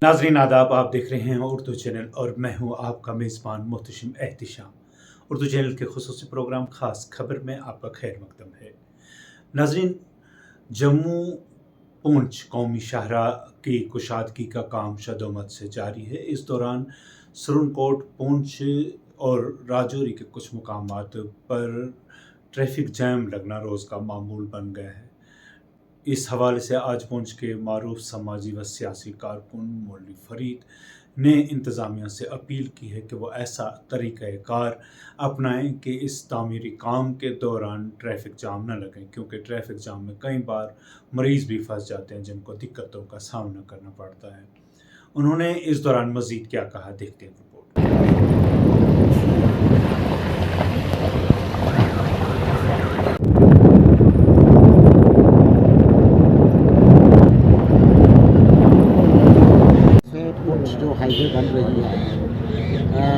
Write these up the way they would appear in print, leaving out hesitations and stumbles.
नाजरीन आदाब, आप देख रहे हैं उर्दू चैनल और मैं हूं आपका मेज़बान मोहतशिम एहतिशाम। उर्दू चैनल के खुसूसी प्रोग्राम ख़ास खबर में आपका खैर मकदम है। नाजरीन, जम्मू पूंछ कौमी शाहराह की कुशादगी का काम शदोमत से जारी है। इस दौरान सुरनकोट, पूंछ और राजौरी के कुछ मुकामात पर ट्रैफिक जैम लगना रोज़ का मामूल बन गया है। इस हवाले से आज पूंछ के मारूफ समाजी व सियासी कारकुन मौलवी फरीद ने इंतज़ामिया से अपील की है कि वो ऐसा तरीक़ाकार अपनाएं कि इस तामीरी काम के दौरान ट्रैफिक जाम न लगें, क्योंकि ट्रैफिक जाम में कई बार मरीज़ भी फंस जाते हैं जिनको दिक्कतों का सामना करना पड़ता है। उन्होंने इस दौरान मज़ीद क्या कहा, देखते हैं रिपोर्ट। जो हाईवे बन रही है,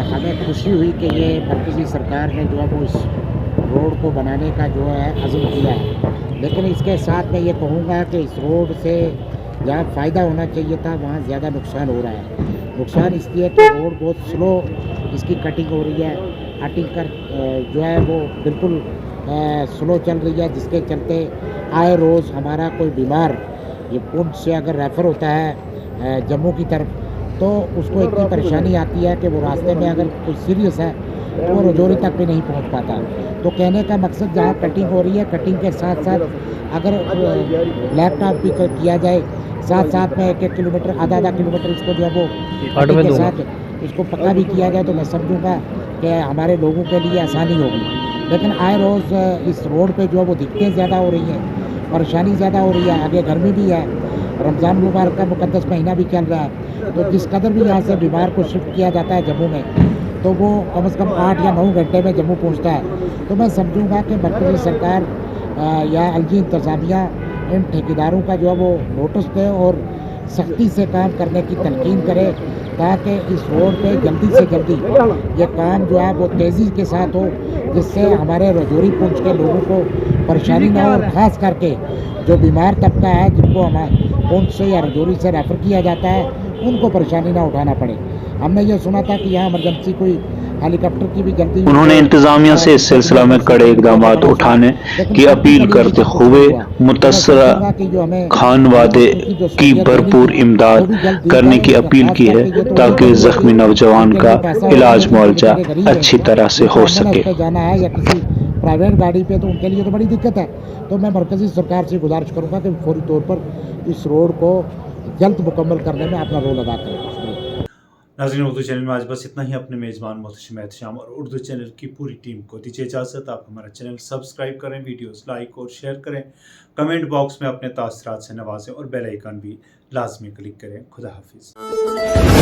हमें खुशी हुई कि ये मरकज़ी सरकार ने जो है वो इस रोड को बनाने का जो है अज़्म किया है। लेकिन इसके साथ मैं ये कहूँगा कि इस रोड से जहाँ फ़ायदा होना चाहिए था वहाँ ज़्यादा नुकसान हो रहा है। नुकसान इसलिए कि रोड बहुत स्लो इसकी कटिंग हो रही है। कटिंग कर जो है वो बिल्कुल स्लो चल रही है, जिसके चलते आए रोज़ हमारा कोई बीमार ये पुंछ से अगर रेफ़र होता है जम्मू की तरफ, तो उसको इतनी परेशानी आती है कि वो रास्ते में अगर कोई सीरियस है तो वो रजौरी तक भी नहीं पहुंच पाता। तो कहने का मकसद, जहाँ कटिंग हो रही है, कटिंग के साथ साथ अगर लैपटॉप भी किया जाए, साथ साथ में 1-1 किलोमीटर, आधा किलोमीटर इसको जो है वो कटिंग के साथ इसको पक्का भी किया जाए, तो मैं समझूंगा कि हमारे लोगों के लिए आसानी होगी। लेकिन आए रोज़ इस रोड पर जो है वो दिक्कतें ज़्यादा हो रही हैं, परेशानी ज़्यादा हो रही है। आगे गर्मी भी है, रमज़ान मुबारक का मुक़द्दस महीना भी चल रहा है, तो जिस कदर भी यहाँ से बीमार को शिफ्ट किया जाता है जम्मू में, तो वो कम से कम 8 या 9 घंटे में जम्मू पहुँचता है। तो मैं समझूंगा कि मरकज़ी सरकार या अलजी इंतज़ामिया इन ठेकेदारों का जो है वो नोटिस दे और सख्ती से काम करने की तलकीन करे, ताकि इस रोड पे जल्दी से जल्दी ये काम जो है वो तेज़ी के साथ हो, जिससे हमारे रजौरी पुंछ के लोगों को परेशानी ना हो, और ख़ास करके जो बीमार तबका है जिनको हमारे पुंछ से या रजौरी से रेफ़र किया जाता है, उनको परेशानी ना उठाना पड़े। हमने ये सुना था कि यहाँ इमरजेंसी कोई हेलीकॉप्टर की भी जल्दी। उन्होंने इंतजामिया से इस सिलसिला में कड़े इकदाम उठाने की अपील करते हुए मुतस्सरा खानवादे की भरपूर इमदाद करने की अपील की है, ताकि जख्मी नौजवान का इलाज मुआवजा अच्छी तरह से हो सके। जाना है या किसी प्राइवेट गाड़ी पे, तो उनके लिए तो बड़ी दिक्कत है। तो मैं मरकज़ी सरकार से गुजारिश करूँगा कि फौरी तौर पर इस रोड को जल्द मुकम्मल करने में अपना रोल अदा करें। नाज़रीन, उर्दू चैनल में आज बस इतना ही। अपने मेज़बान मोहतशिम एहतिशाम और उर्दू चैनल की पूरी टीम को दीजिए इजाज़त। आप हमारा चैनल सब्सक्राइब करें, वीडियोस लाइक और शेयर करें, कमेंट बॉक्स में अपने तासरात से नवाजें और बेल आइकन भी लाजमी क्लिक करें। खुदा हाफिज़।